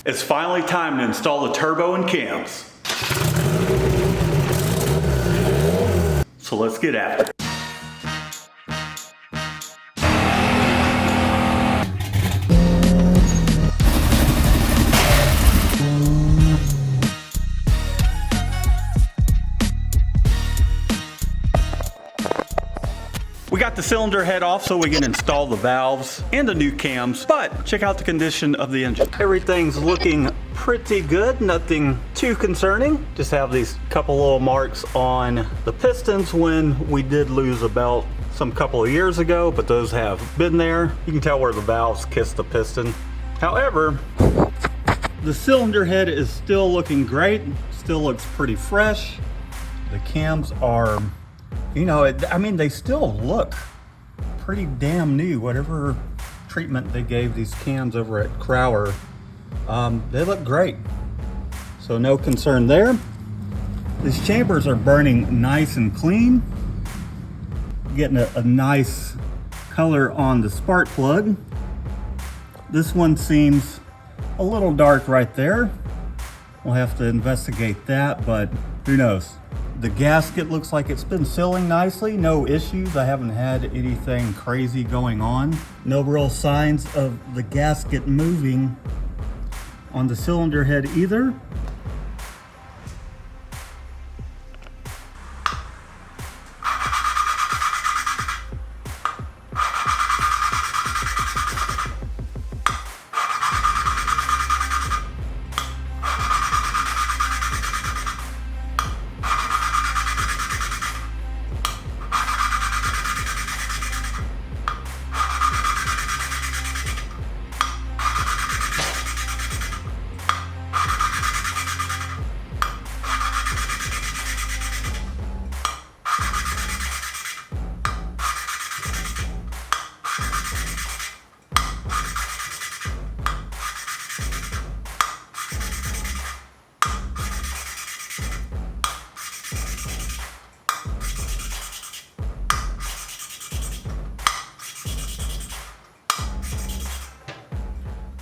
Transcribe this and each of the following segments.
It's finally time to install the turbo and cams. So let's get after it. We got the cylinder head off so we can install the valves and the new cams, but check out the condition of the engine. Everything's looking pretty good, nothing too concerning. Just have these couple little marks on the pistons when we did lose a belt some couple of years ago, but those have been there. You can tell where the valves kiss the piston. However, the cylinder head is still looking great, still looks pretty fresh. The cams are, you know, I mean, they still look pretty damn new. Whatever treatment they gave these cams over at Crower, they look great. So no concern there. These chambers are burning nice and clean. Getting a nice color on the spark plug. This one seems a little dark right there. We'll have to investigate that, but who knows? The gasket looks like it's been sealing nicely, no issues. I haven't had anything crazy going on. No real signs of the gasket moving on the cylinder head either.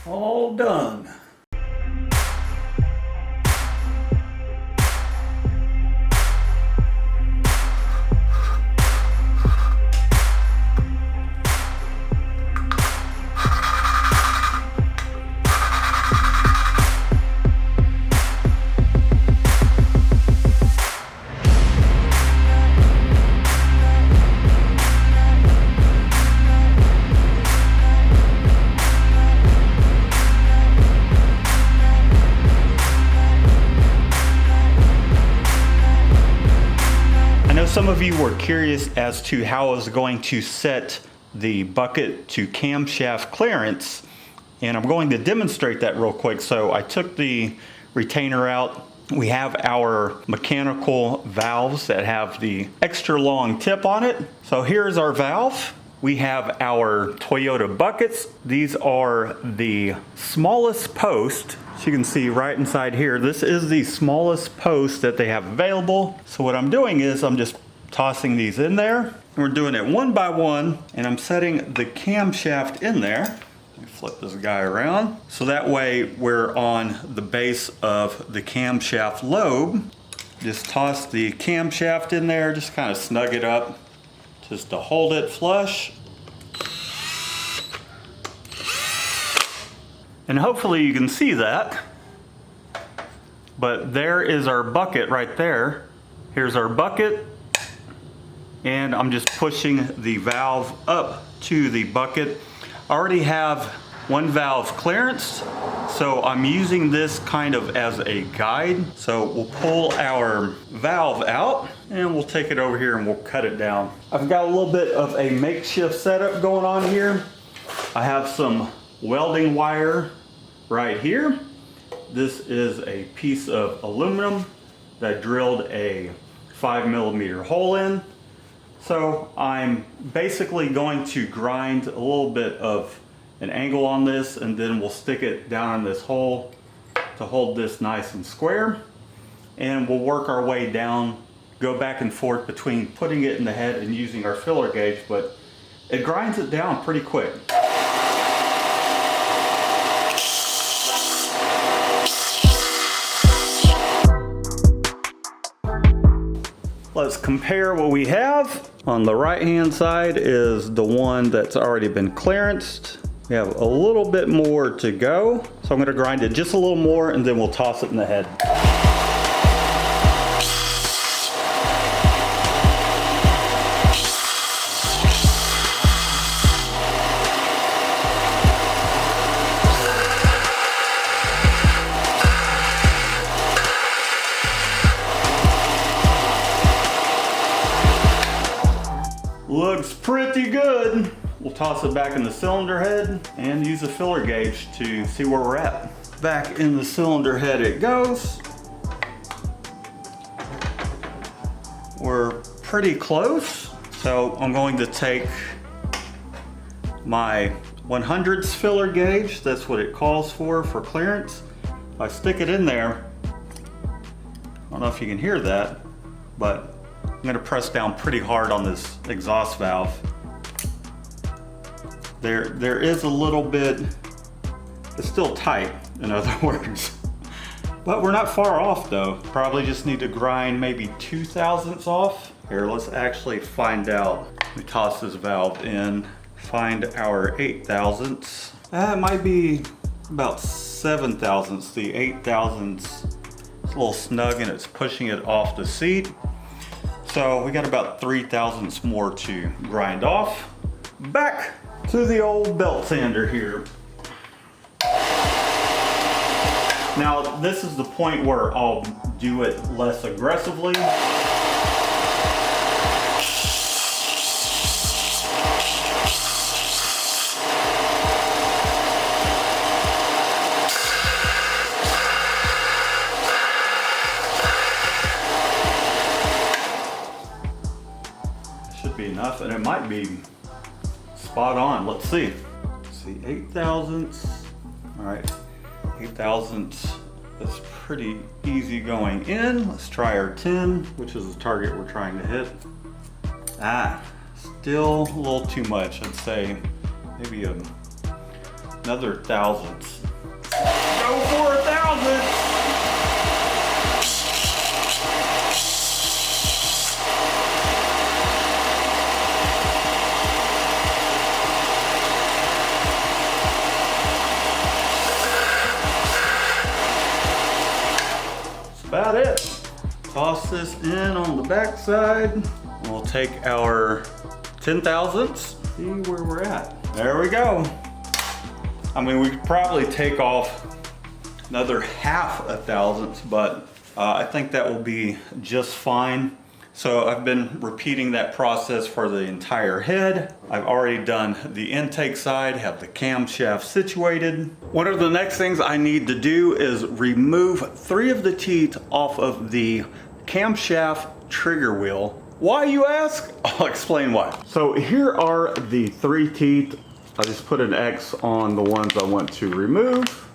All done. Some of you were curious as to how I was going to set the bucket to camshaft clearance, and I'm going to demonstrate that real quick. So I took the retainer out. We have our mechanical valves that have the extra long tip on it. So here's our valve. We have our Toyota buckets. These are the smallest post. As you can see right inside here, this is the smallest post that they have available. So what I'm doing is I'm just tossing these in there. And we're doing it one by one, and I'm setting the camshaft in there. Let me flip this guy around. So that way we're on the base of the camshaft lobe. Just toss the camshaft in there, just kind of snug it up just to hold it flush. And hopefully you can see that. But there is our bucket right there. Here's our bucket. And I'm just pushing the valve up to the bucket. I already have one valve clearance, so I'm using this kind of as a guide. So we'll pull our valve out and we'll take it over here and we'll cut it down. I've got a little bit of a makeshift setup going on here. I have some welding wire right here. This is a piece of aluminum that I drilled a 5mm hole in. So I'm basically going to grind a little bit of an angle on this, and then we'll stick it down in this hole to hold this nice and square. And we'll work our way down, go back and forth between putting it in the head and using our filler gauge, but it grinds it down pretty quick. let's compare what we have. On the right-hand side is the one that's already been clearanced. We have a little bit more to go. So I'm gonna grind it just a little more and then we'll toss it in the head. Looks pretty good. We'll toss it back in the cylinder head and use a filler gauge to see where we're at. Back in the cylinder head it goes. We're pretty close. So I'm going to take my 100s filler gauge. That's what it calls for clearance. If I stick it in there, I don't know if you can hear that, but I'm gonna press down pretty hard on this exhaust valve. There is a little bit, it's still tight, in other words. But we're not far off though. Probably just need to grind maybe 0.02 off. Here, let's actually find out. We toss this valve in, find our 0.08. That might be about 0.07. The 0.08 is a little snug and it's pushing it off the seat. So we got about 0.03 more to grind off. Back to the old belt sander here. Now this is the point where I'll do it less aggressively. Enough, and it might be spot on. Let's see. 0.08. All right, 0.08 is pretty easy going in. Let's try our 10, which is the target we're trying to hit. Still a little too much. I'd say maybe another 1,000. Go for 1,000. About it. Toss this in on the back side. We'll take our 0.10, see where we're at. There we go. I mean, we could probably take off another 0.5, but I think that will be just fine. So I've been repeating that process for the entire head. I've already done the intake side, have the camshaft situated. One of the next things I need to do is remove 3 of the teeth off of the camshaft trigger wheel. Why, you ask? I'll explain why. So here are the 3 teeth. I just put an X on the ones I want to remove.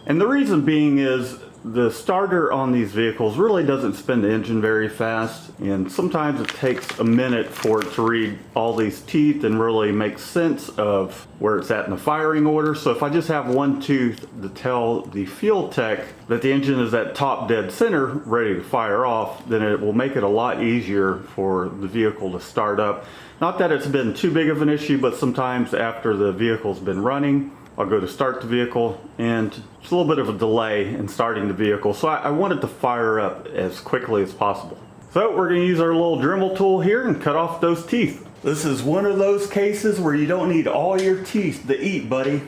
And the reason being is the starter on these vehicles really doesn't spin the engine very fast, and sometimes it takes a minute for it to read all these teeth and really make sense of where it's at in the firing order. So if I just have one tooth to tell the fuel tech that the engine is at top dead center ready to fire off, then it will make it a lot easier for the vehicle to start up. Not that it's been too big of an issue, but sometimes after the vehicle's been running, I'll go to start the vehicle and it's a little bit of a delay in starting the vehicle. So I want it to fire up as quickly as possible. So we're gonna use our little Dremel tool here and cut off those teeth. This is one of those cases where you don't need all your teeth to eat, buddy.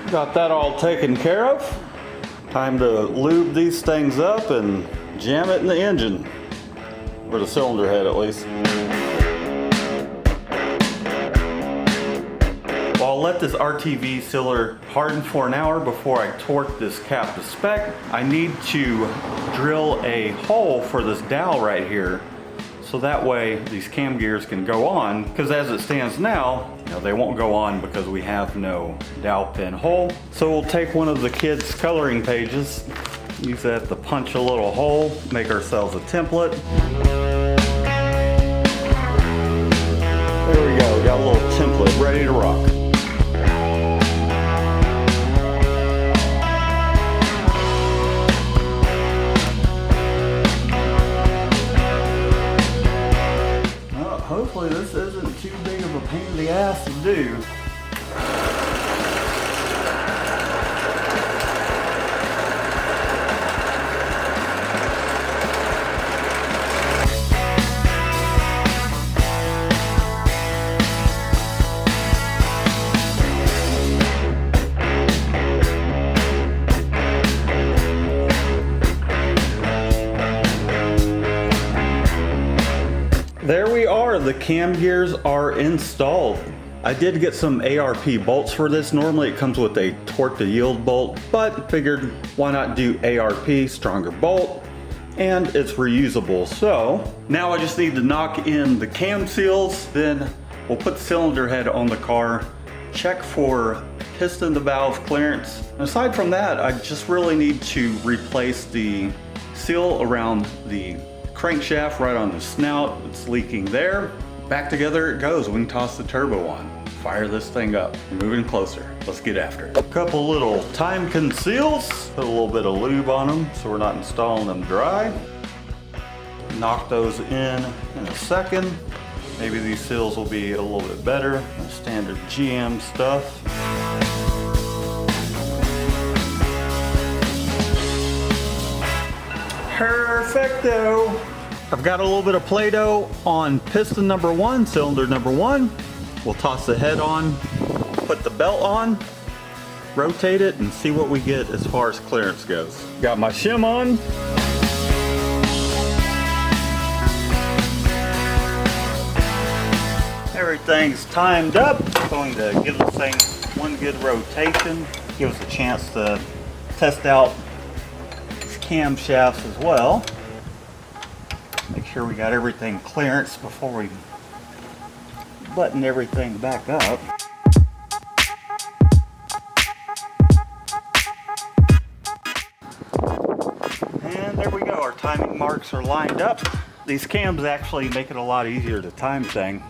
Got that all taken care of. Time to lube these things up and jam it in the engine, or the cylinder head at least. Well, I'll let this RTV sealer harden for an hour before I torque this cap to spec. I need to drill a hole for this dowel right here, so that way these cam gears can go on, because as it stands now, they won't go on because we have no dowel pin hole. So we'll take one of the kids' coloring pages Use that to punch a little hole, make ourselves a template. There we go, got a little template ready to rock. Well, hopefully this isn't too big of a pain in the ass to do. There we are, the cam gears are installed. I did get some ARP bolts for this. Normally it comes with a torque to yield bolt, but figured why not do ARP, stronger bolt, and it's reusable. So now I just need to knock in the cam seals, then we'll put the cylinder head on the car, check for piston to valve clearance. And aside from that, I just really need to replace the seal around the crankshaft right on the snout. It's leaking there. Back together it goes. We can toss the turbo on. Fire this thing up. We're moving closer. Let's get after it. A couple little time conceals. Put a little bit of lube on them so we're not installing them dry. Knock those in a second. Maybe these seals will be a little bit better than standard GM stuff. Perfecto. I've got a little bit of Play-Doh on piston number 1, cylinder number 1. We'll toss the head on, put the belt on, rotate it, and see what we get as far as clearance goes. Got my shim on. Everything's timed up. Going to give this thing one good rotation. Give us a chance to test out these camshafts as well. Make sure we got everything clearance before we button everything back up. And there we go, our timing marks are lined up. These cams actually make it a lot easier to time things.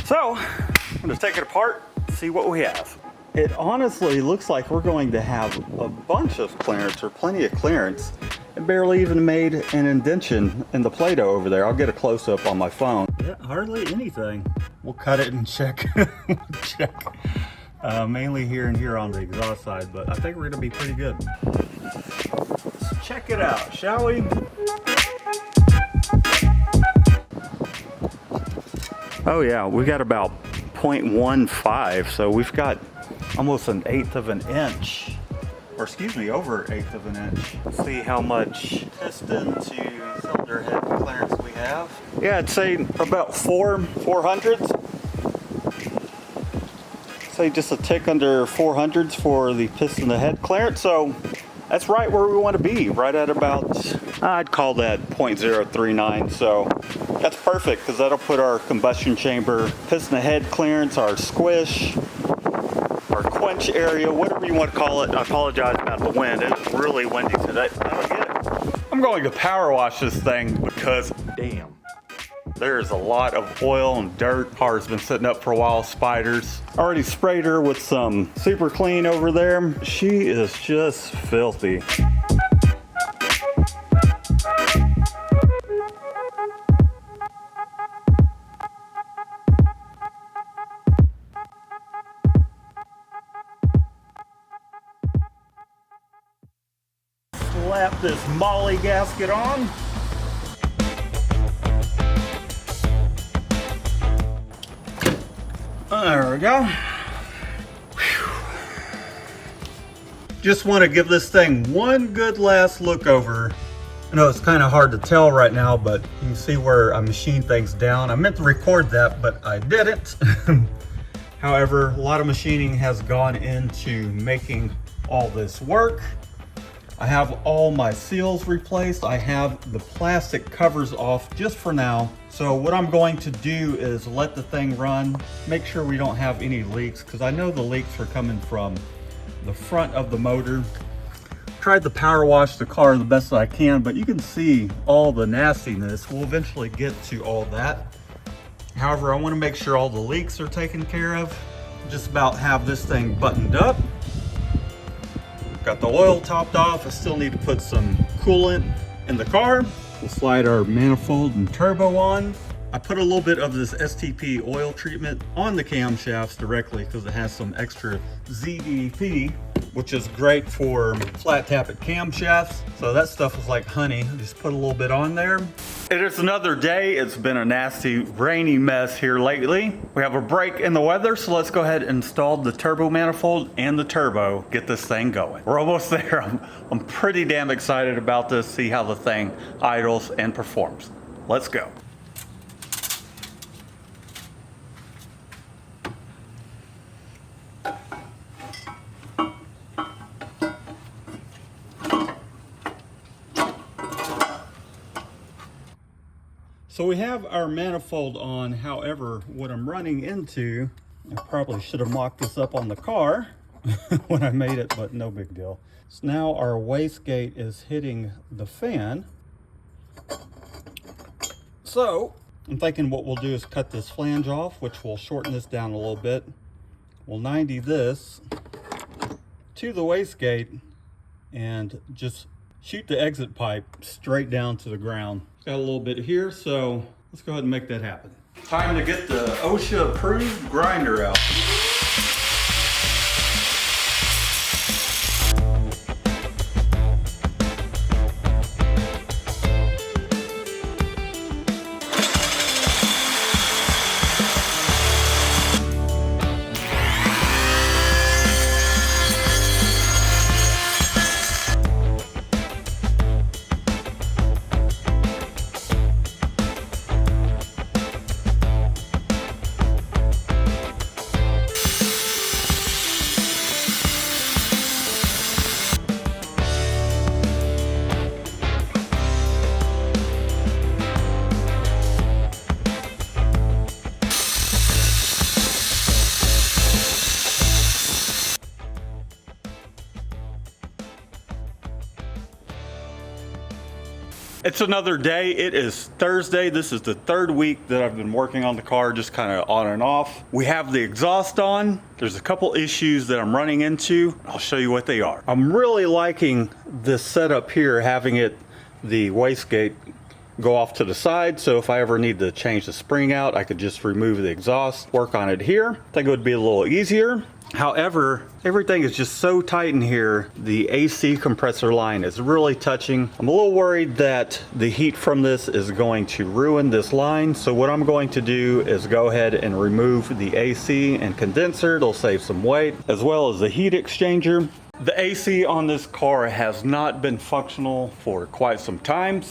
So, I'm gonna take it apart, see what we have. It honestly looks like we're going to have a bunch of clearance, or plenty of clearance. It barely even made an indentation in the Play-Doh over there. I'll get a close-up on my phone. Yeah, hardly anything. We'll cut it and check. Mainly here and here on the exhaust side, but I think we're gonna be pretty good. Let's check it out, shall we? Oh yeah, we got about 0.15, so we've got almost 1/8 of an inch. Or excuse me, over 1/8 of an inch. Let's see how much piston to cylinder head clearance we have. Yeah, I'd say about 4 400s. Say just a tick under 400s for the piston to head clearance. So that's right where we want to be, right at about, I'd call that 0.039. So that's perfect because that'll put our combustion chamber piston to head clearance, our squish, our quench area, whatever you want to call it. I apologize about the wind. It's really windy today. I don't get it. I'm going to power wash this thing because damn, there's a lot of oil and dirt. Car's been sitting up for a while, spiders. Already sprayed her with some super clean over there. She is just filthy. Slap this molly gasket on. There we go. Whew. Just want to give this thing one good last look over. I know it's kind of hard to tell right now, but you can see where I machined things down. I meant to record that, but I didn't. However, a lot of machining has gone into making all this work. I have all my seals replaced. I have the plastic covers off just for now. So what I'm going to do is let the thing run, make sure we don't have any leaks, because I know the leaks are coming from the front of the motor. tried to power wash the car the best I can, but you can see all the nastiness. We'll eventually get to all that. However, I want to make sure all the leaks are taken care of. Just about have this thing buttoned up. Got the oil topped off. I still need to put some coolant in the car. We'll slide our manifold and turbo on. I put a little bit of this STP oil treatment on the camshafts directly because it has some extra ZDP, which is great for flat tappet camshafts. So that stuff is like honey. Just put a little bit on there. It is another day. It's been a nasty rainy mess here lately. We have a break in the weather, so let's go ahead and install the turbo manifold and the turbo, get this thing going. We're almost there. I'm pretty damn excited about this, see how the thing idles and performs. Let's go. So we have our manifold on. However, what I'm running into, I probably should have mocked this up on the car when I made it, but no big deal. So now our wastegate is hitting the fan. So I'm thinking what we'll do is cut this flange off, which will shorten this down a little bit. We'll 90 this to the wastegate and just shoot the exit pipe straight down to the ground. Got a little bit here, so let's go ahead and make that happen. Time to get the OSHA approved grinder out. It's another day. It is Thursday. This is the third week that I've been working on the car, just kind of on and off. We have the exhaust on. There's a couple issues that I'm running into. I'll show you what they are. I'm really liking this setup here, having it, the wastegate go off to the side. So if I ever need to change the spring out, I could just remove the exhaust, work on it here. I think it would be a little easier. However, everything is just so tight in here. The AC compressor line is really touching. I'm a little worried that the heat from this is going to ruin this line. So what I'm going to do is go ahead and remove the AC and condenser. It'll save some weight, as well as the heat exchanger. The AC on this car has not been functional for quite some time,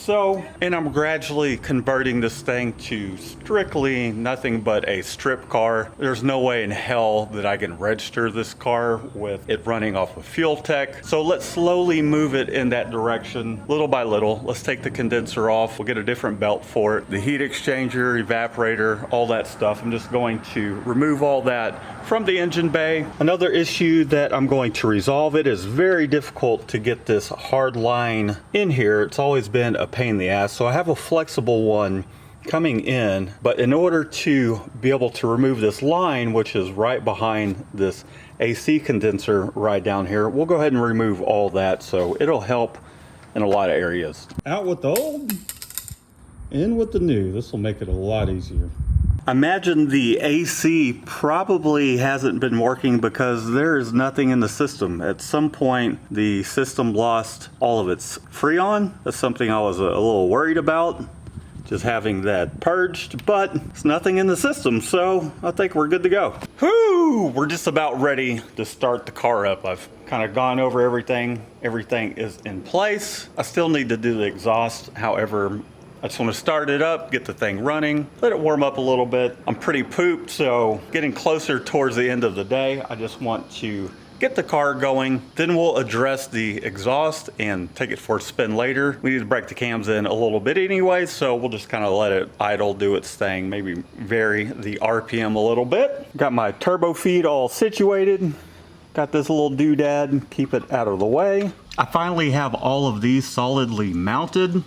and I'm gradually converting this thing to strictly nothing but a strip car. There's no way in hell that I can register this car with it running off of fuel tech. So let's slowly move it in that direction, little by little. Let's take the condenser off. We'll get a different belt for it. The heat exchanger, evaporator, all that stuff. I'm just going to remove all that from the engine bay. Another issue that I'm going to resolve, it is very difficult to get this hard line in here. It's always been a pain in the ass. So I have a flexible one coming in, but in order to be able to remove this line, which is right behind this AC condenser right down here, we'll go ahead and remove all that. So it'll help in a lot of areas. Out with the old, in with the new. This will make it a lot easier. I imagine the AC probably hasn't been working because there is nothing in the system. At some point, the system lost all of its Freon. That's something I was a little worried about, just having that purged, but it's nothing in the system, so I think we're good to go. Whew, we're just about ready to start the car up. I've kind of gone over everything. Everything is in place. I still need to do the exhaust. However, I just want to start it up, get the thing running, let it warm up a little bit. I'm pretty pooped, so getting closer towards the end of the day, I just want to get the car going. Then we'll address the exhaust and take it for a spin later. We need to break the cams in a little bit anyway, so we'll just kind of let it idle, do its thing, maybe vary the RPM a little bit. Got my turbo feed all situated. Got this little doodad, keep it out of the way. I finally have all of these solidly mounted.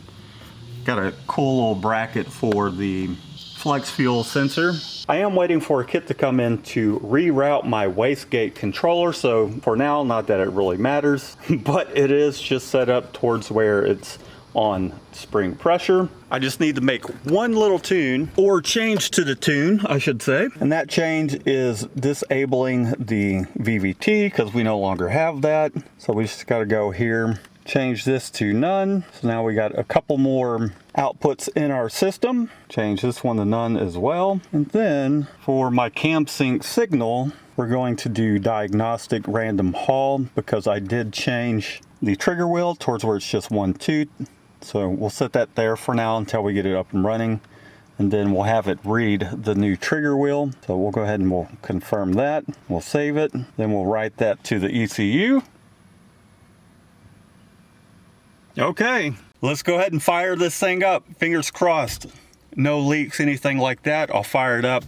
Got a cool little bracket for the flex fuel sensor. I am waiting for a kit to come in to reroute my wastegate controller, so for now, not that it really matters, but it is just set up towards where it's on spring pressure. I just need to make one little tune, or change to the tune, I should say. And that change is disabling the VVT, because we no longer have that. So we just gotta go here, change this to none. So now we got a couple more outputs in our system. Change this one to none as well. And then for my cam sync signal, we're going to do diagnostic random haul, because I did change the trigger wheel towards where it's just one tooth. So we'll set that there for now until we get it up and running, and then we'll have it read the new trigger wheel. So we'll go ahead and we'll confirm that. We'll save it. Then we'll write that to the ECU. Okay, let's go ahead and fire this thing up. Fingers crossed. No leaks, anything like that. I'll fire it up,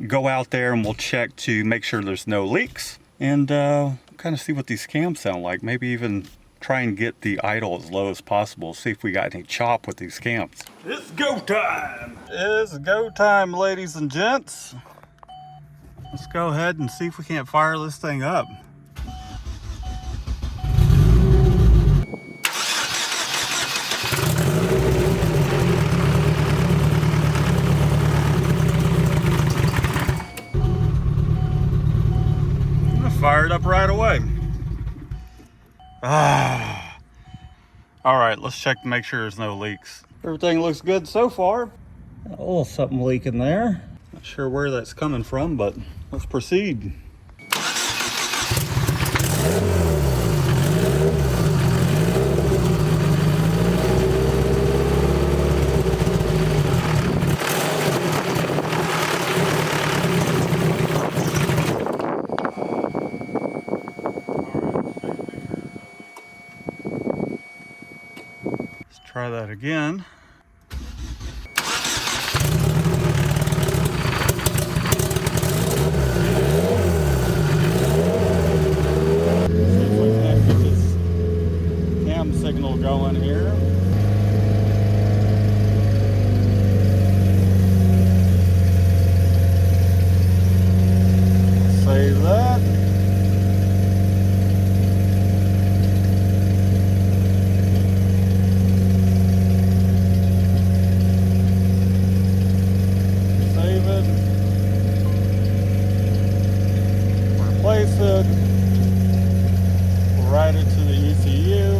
go out there, and we'll check to make sure there's no leaks. And kind of see what these cams sound like. Maybe even try and get the idle as low as possible. See if we got any chop with these cams. It's go time. It's go time, ladies and gents. Let's go ahead and see if we can't fire this thing up. I'm gonna fire it up right away. All right, let's check to make sure there's no leaks. Everything looks good so far. A little something leaking there. Not sure where that's coming from, but let's proceed. Try that again. See if we can get this cam signal going here. Save that. Replace it, we'll write it to the ECU.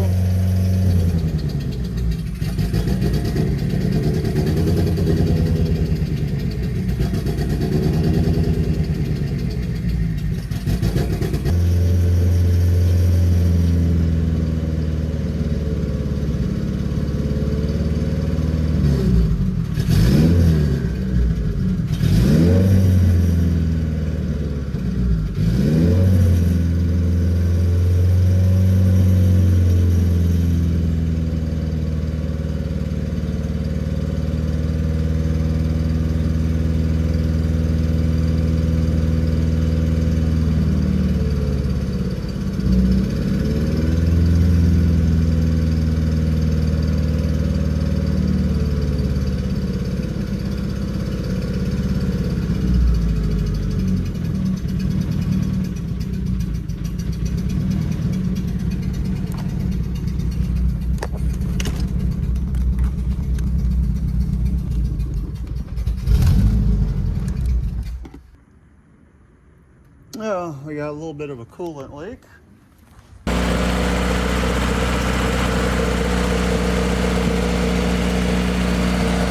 Oh, we got a little bit of a coolant leak.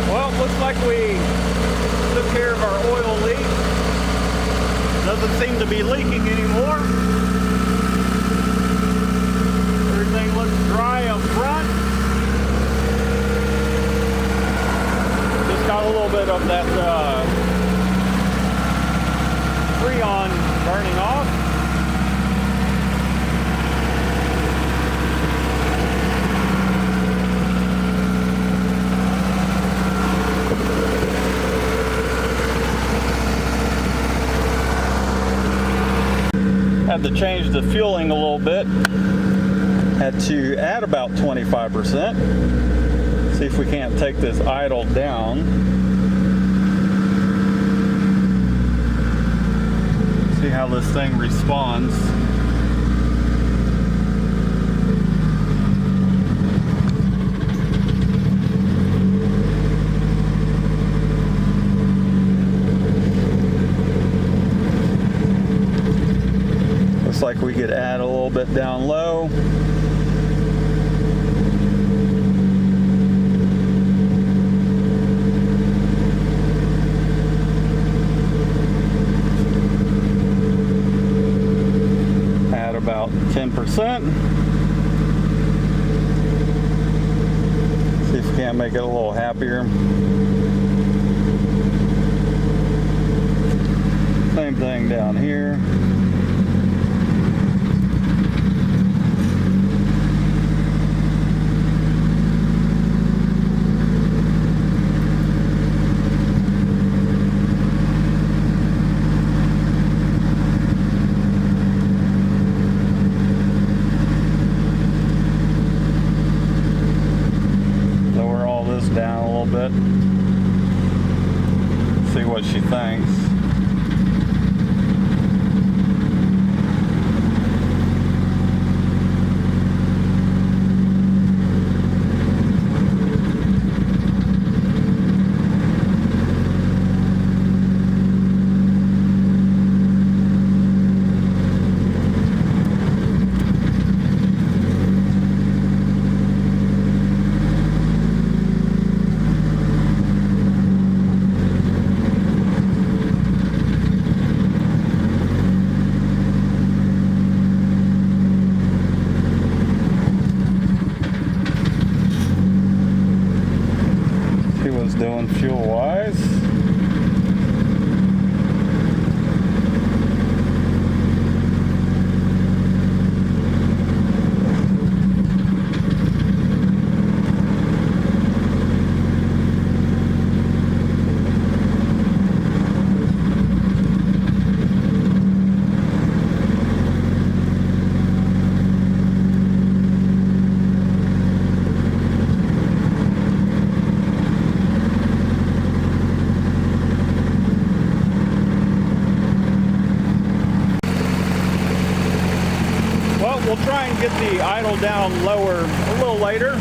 Well, looks like we took care of our oil leak. Doesn't seem to be leaking anymore. Everything looks dry up front. Just got a little bit of that Freon burning off. Had to change the fueling a little bit. Had to add about 25%. See if we can't take this idle down. See how this thing responds. Looks like we could add a little bit down low. Add about 10%. See if we can't make it a little happier. Same thing down here. Down a little bit. See what she thinks. Doing fuel wise. We'll try and get the idle down lower a little later.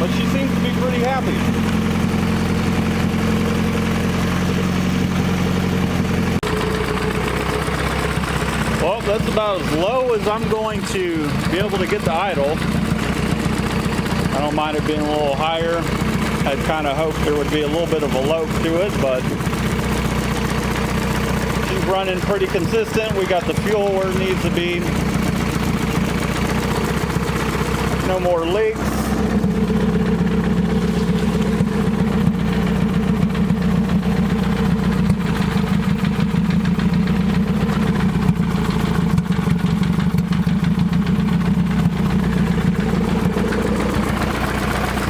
But she seems to be pretty happy. Well, that's about as low as I'm going to be able to get the idle. I don't mind it being a little higher. I'd kind of hoped there would be a little bit of a lope to it, but she's running pretty consistent. We got the fuel where it needs to be. No more leaks.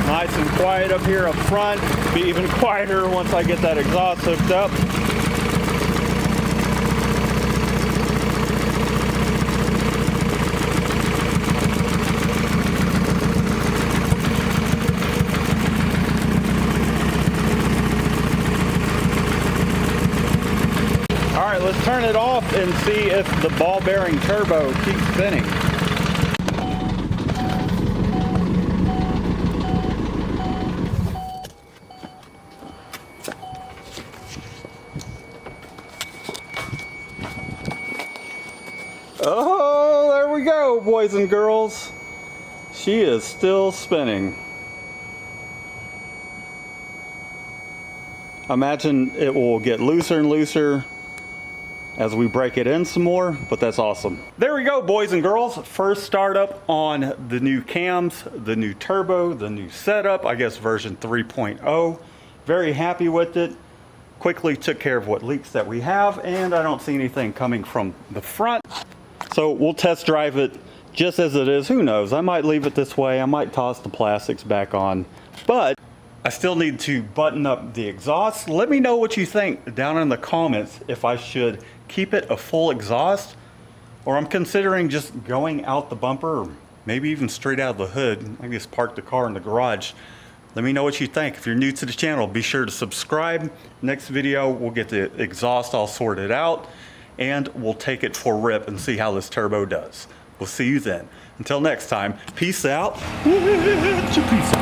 Nice and quiet up here up front. Be even quieter once I get that exhaust hooked up. All right, let's turn it off and see if the ball bearing turbo keeps spinning. Oh, there we go, boys and girls. She is still spinning. I imagine it will get looser and looser as we break it in some more, but that's awesome. There we go, boys and girls. First startup on the new cams, the new turbo, the new setup, I guess version 3.0. Very happy with it. quickly took care of what leaks that we have, and I don't see anything coming from the front. So we'll test drive it just as it is. Who knows? I might leave it this way. I might toss the plastics back on, but I still need to button up the exhaust. Let me know what you think down in the comments if I should keep it a full exhaust, or I'm considering just going out the bumper, or maybe even straight out of the hood. I just park the car in the garage. Let me know what you think. If you're new to the channel, be sure to subscribe. Next video, we'll get the exhaust all sorted out, and we'll take it for a rip and see how this turbo does. We'll see you then. Until next time, peace out. Peace out.